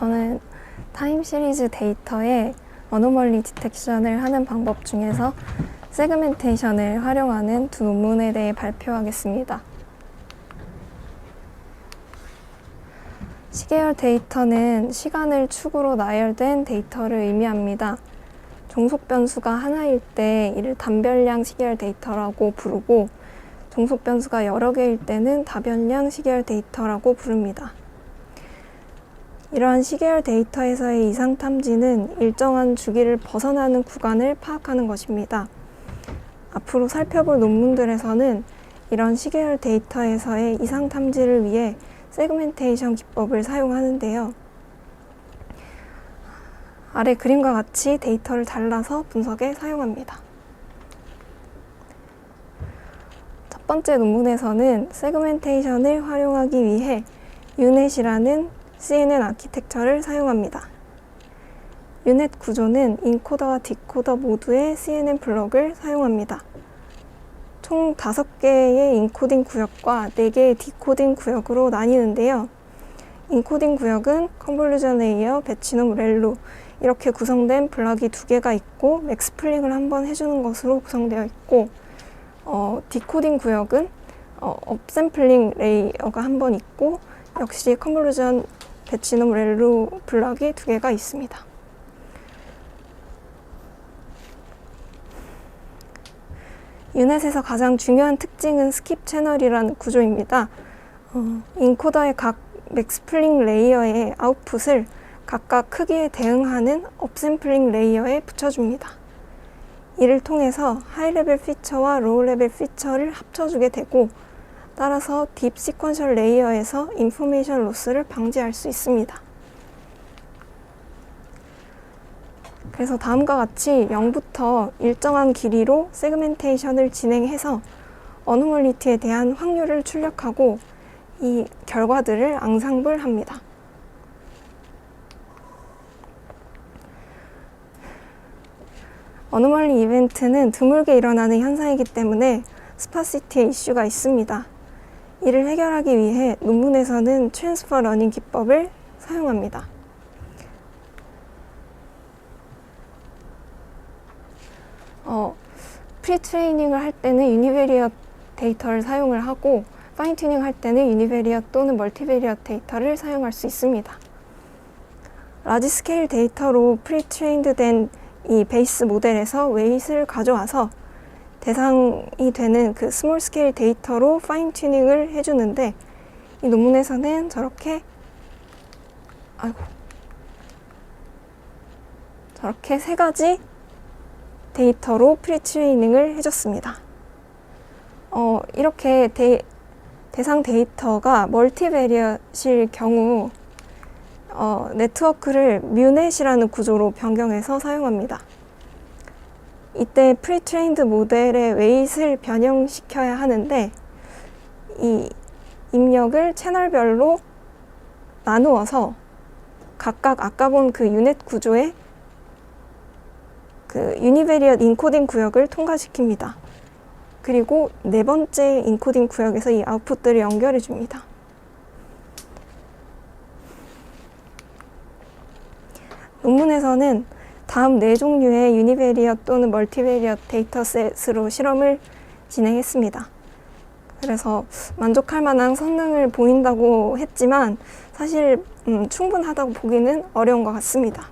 저는 타임 시리즈 데이터에 어노멀리 디텍션을 하는 방법 중에서 세그멘테이션을 활용하는 두 논문에 대해 발표하겠습니다. 시계열 데이터는 시간을 축으로 나열된 데이터를 의미합니다. 종속 변수가 하나일 때 이를 단변량 시계열 데이터라고 부르고, 종속 변수가 여러 개일 때는 다변량 시계열 데이터라고 부릅니다. 이러한 시계열 데이터에서의 이상 탐지는 일정한 주기를 벗어나는 구간을 파악하는 것입니다. 앞으로 살펴볼 논문들에서는 이런 시계열 데이터에서의 이상 탐지를 위해 세그멘테이션 기법을 사용하는데요. 아래 그림과 같이 데이터를 잘라서 분석에 사용합니다. 첫 번째 논문에서는 세그멘테이션을 활용하기 위해 유넷이라는 CNN 아키텍처를 사용합니다. 유넷 구조는 인코더와 디코더 모두의 CNN 블록을 사용합니다. 총 5개의 인코딩 구역과 4개의 디코딩 구역으로 나뉘는데요. 인코딩 구역은 컨볼루션 레이어, 배치놈, 렐루 이렇게 구성된 블럭이 2개가 있고 맥스플링을 한번 해주는 것으로 구성되어 있고, 디코딩 구역은 업샘플링 레이어가 한번 있고 역시 컨볼루션, 배치놈, 렐루 블럭이 2개가 있습니다. 유넷에서 가장 중요한 특징은 스킵 채널이라는 구조입니다. 인코더의 각 맥스플링 레이어의 아웃풋을 각각 크기에 대응하는 업샘플링 레이어에 붙여줍니다. 이를 통해서 하이 레벨 피처와 로우 레벨 피처를 합쳐주게 되고, 따라서 딥 시퀀셜 레이어에서 인포메이션 로스를 방지할 수 있습니다. 그래서 다음과 같이 0부터 일정한 길이로 세그멘테이션을 진행해서 어노멀리티에 대한 확률을 출력하고 이 결과들을 앙상블합니다. 어노멀리 이벤트는 드물게 일어나는 현상이기 때문에 스파시티에 이슈가 있습니다. 이를 해결하기 위해 논문에서는 트랜스퍼 러닝 기법을 사용합니다. 프리트레이닝을 할 때는 유니베리엇 데이터를 사용을 하고, 파인 튜닝 할 때는 유니베리엇 또는 멀티베리엇 데이터를 사용할 수 있습니다. 라지 스케일 데이터로 프리트레인드 된 이 베이스 모델에서 웨이트를 가져와서 대상이 되는 그 스몰 스케일 데이터로 파인 튜닝을 해주는데, 이 논문에서는 저렇게 저렇게 3가지 데이터로 프리트레이닝을 해줬습니다. 이렇게 대상 데이터가 멀티베리엇일 경우 네트워크를 뮤넷이라는 구조로 변경해서 사용합니다. 이때 프리트레인드 모델의 웨이트를 변형시켜야 하는데, 이 입력을 채널별로 나누어서 각각 아까 본 그 유넷 구조의 그 유니베리엇 인코딩 구역을 통과시킵니다. 그리고 4번째 인코딩 구역에서 이 아웃풋들을 연결해 줍니다. 논문에서는 다음 4종류의 유니베리엇 또는 멀티베리엇 데이터셋으로 실험을 진행했습니다. 그래서 만족할 만한 성능을 보인다고 했지만 사실 충분하다고 보기는 어려운 것 같습니다.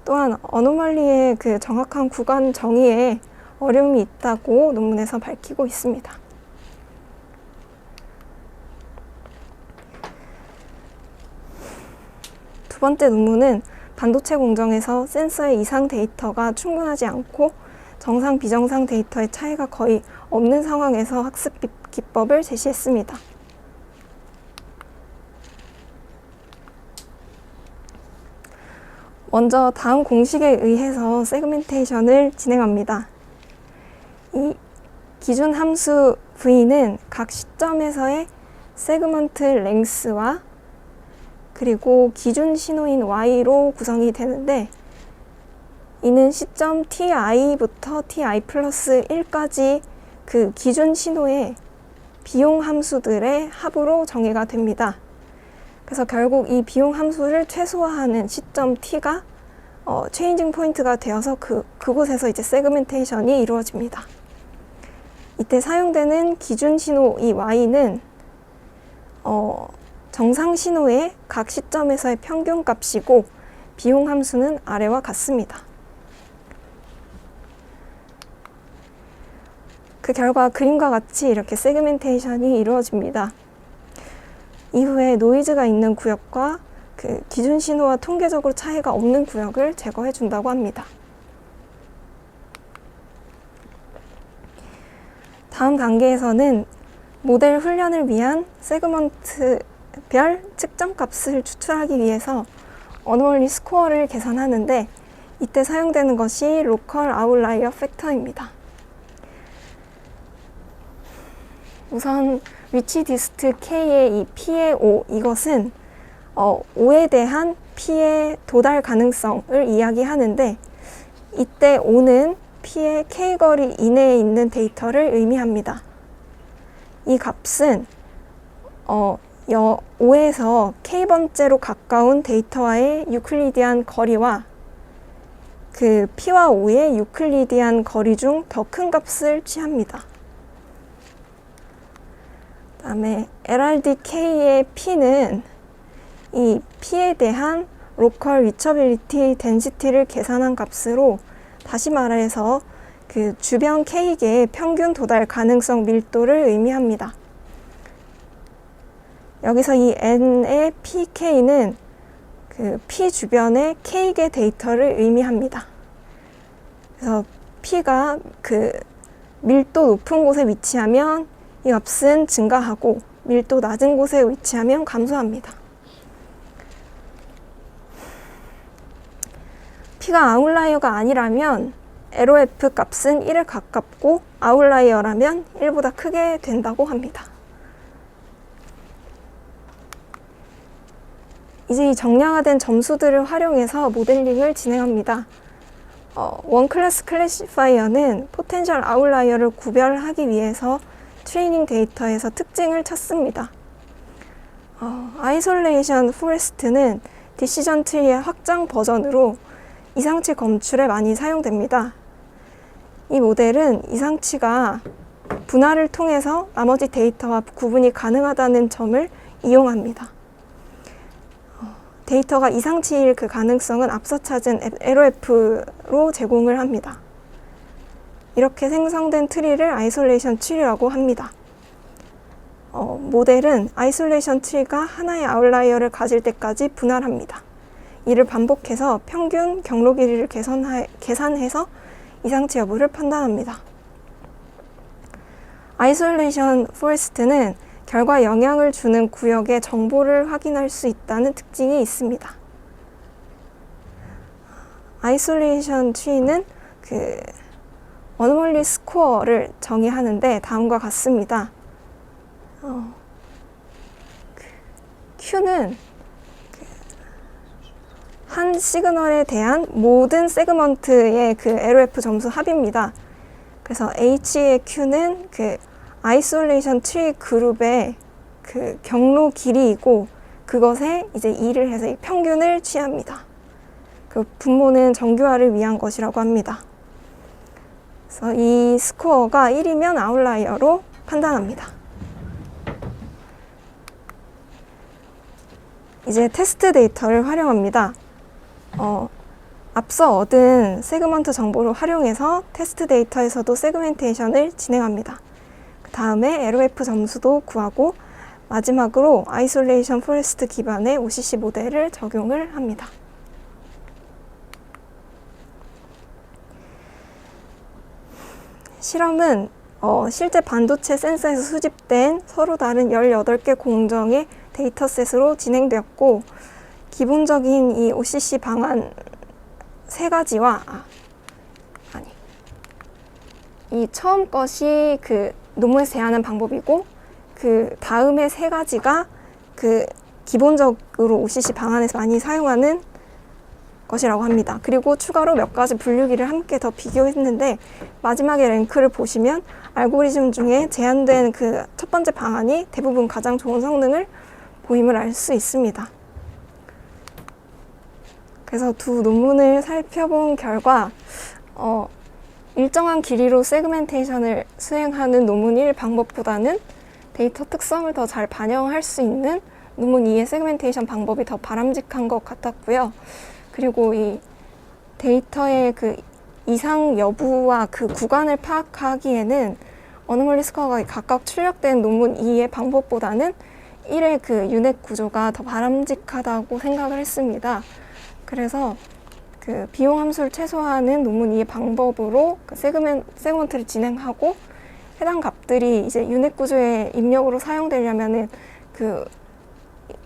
또한 어노멀리의 그 정확한 구간 정의에 어려움이 있다고 논문에서 밝히고 있습니다. 두 번째 논문은 반도체 공정에서 센서의 이상 데이터가 충분하지 않고 정상, 비정상 데이터의 차이가 거의 없는 상황에서 학습 기법을 제시했습니다. 먼저 다음 공식에 의해서 세그멘테이션을 진행합니다. 이 기준 함수 V는 각 시점에서의 세그먼트 랭스와 그리고 기준 신호인 Y로 구성이 되는데, 이는 시점 TI부터 TI 플러스 1까지 그 기준 신호의 비용 함수들의 합으로 정의가 됩니다. 그래서 결국 이 비용 함수를 최소화하는 시점 t가 체인징 포인트가 되어서 그곳에서 이제 세그멘테이션이 이루어집니다. 이때 사용되는 기준 신호 이 y는 정상 신호의 각 시점에서의 평균 값이고 비용 함수는 아래와 같습니다. 그 결과 그림과 같이 이렇게 세그멘테이션이 이루어집니다. 이후에 노이즈가 있는 구역과 그 기준 신호와 통계적으로 차이가 없는 구역을 제거해 준다고 합니다. 다음 단계에서는 모델 훈련을 위한 세그먼트별 측정 값을 추출하기 위해서 어노멀리 스코어를 계산하는데 이때 사용되는 것이 로컬 아웃라이어 팩터입니다. 우선 위치 디스트 K의 이 P의 O, 이것은 O에 대한 P의 도달 가능성을 이야기하는데 이때 O는 P의 K거리 이내에 있는 데이터를 의미합니다. 이 값은 O에서 K번째로 가까운 데이터와의 유클리디안 거리와 그 P와 O의 유클리디안 거리 중 더 큰 값을 취합니다. 그 다음에 LRDK의 P는 이 P에 대한 로컬 리처빌리티 덴시티를 계산한 값으로 다시 말해서 그 주변 K계의 평균 도달 가능성 밀도를 의미합니다. 여기서 이 N의 PK는 그 P 주변의 K계 데이터를 의미합니다. 그래서 P가 그 밀도 높은 곳에 위치하면 이 값은 증가하고 밀도 낮은 곳에 위치하면 감소합니다. P가 아웃라이어가 아니라면 LOF 값은 1에 가깝고 아웃라이어라면 1보다 크게 된다고 합니다. 이제 이 정량화된 점수들을 활용해서 모델링을 진행합니다. 원클래스 클래시파이어는 포텐셜 아웃라이어를 구별하기 위해서 트레이닝 데이터에서 특징을 찾습니다. 아이솔레이션 포레스트는 디시전 트리의 확장 버전으로 이상치 검출에 많이 사용됩니다. 이 모델은 이상치가 분할을 통해서 나머지 데이터와 구분이 가능하다는 점을 이용합니다. 데이터가 이상치일 그 가능성은 앞서 찾은 LOF로 제공을 합니다. 이렇게 생성된 트리를 아이솔레이션 트리라고 합니다. 모델은 아이솔레이션 트리가 하나의 아웃라이어를 가질 때까지 분할합니다. 이를 반복해서 평균 경로 길이를 계산해서 이상치 여부를 판단합니다. 아이솔레이션 포레스트는 결과 영향을 주는 구역의 정보를 확인할 수 있다는 특징이 있습니다. 아이솔레이션 트리는 그 어노멀리 스코어를 정의하는데 다음과 같습니다. Q는 한 시그널에 대한 모든 세그먼트의 그 LOF 점수 합입니다. 그래서 H의 Q는 그 아이솔레이션 트리 그룹의 그 경로 길이이고 그것에 이제 2를 해서 이 평균을 취합니다. 그 분모는 정교화를 위한 것이라고 합니다. 그래서 이 스코어가 1이면 아웃라이어로 판단합니다. 이제 테스트 데이터를 활용합니다. 앞서 얻은 세그먼트 정보를 활용해서 테스트 데이터에서도 세그멘테이션을 진행합니다. 그 다음에 LOF 점수도 구하고 마지막으로 아이솔레이션 포레스트 기반의 OCC 모델을 적용을 합니다. 실험은 실제 반도체 센서에서 수집된 서로 다른 18개 공정의 데이터셋으로 진행되었고 기본적인 이 OCC 방안 3가지와 이 처음 것이 그 논문에서 제안한 방법이고 그 다음에 3가지가 그 기본적으로 OCC 방안에서 많이 사용하는 것이라고 합니다. 그리고 추가로 몇 가지 분류기를 함께 더 비교했는데 마지막에 랭크를 보시면 알고리즘 중에 제안된 그 첫 번째 방안이 대부분 가장 좋은 성능을 보임을 알 수 있습니다. 그래서 두 논문을 살펴본 결과 일정한 길이로 세그멘테이션을 수행하는 논문 1 방법보다는 데이터 특성을 더 잘 반영할 수 있는 논문 2의 세그멘테이션 방법이 더 바람직한 것 같았고요. 그리고 이 데이터의 그 이상 여부와 그 구간을 파악하기에는 어노멀리 스코어가 각각 출력된 논문 2의 방법보다는 1의 그 유넷 구조가 더 바람직하다고 생각을 했습니다. 그래서 그 비용 함수를 최소화하는 논문 2의 방법으로 그 세그먼트를 진행하고 해당 값들이 이제 유넷 구조의 입력으로 사용되려면은 그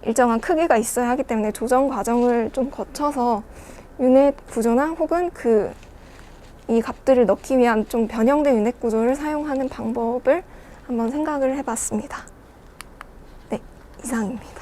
일정한 크기가 있어야 하기 때문에 조정 과정을 좀 거쳐서 유넷 구조나 혹은 이 값들을 넣기 위한 좀 변형된 유넷 구조를 사용하는 방법을 한번 생각을 해봤습니다. 네, 이상입니다.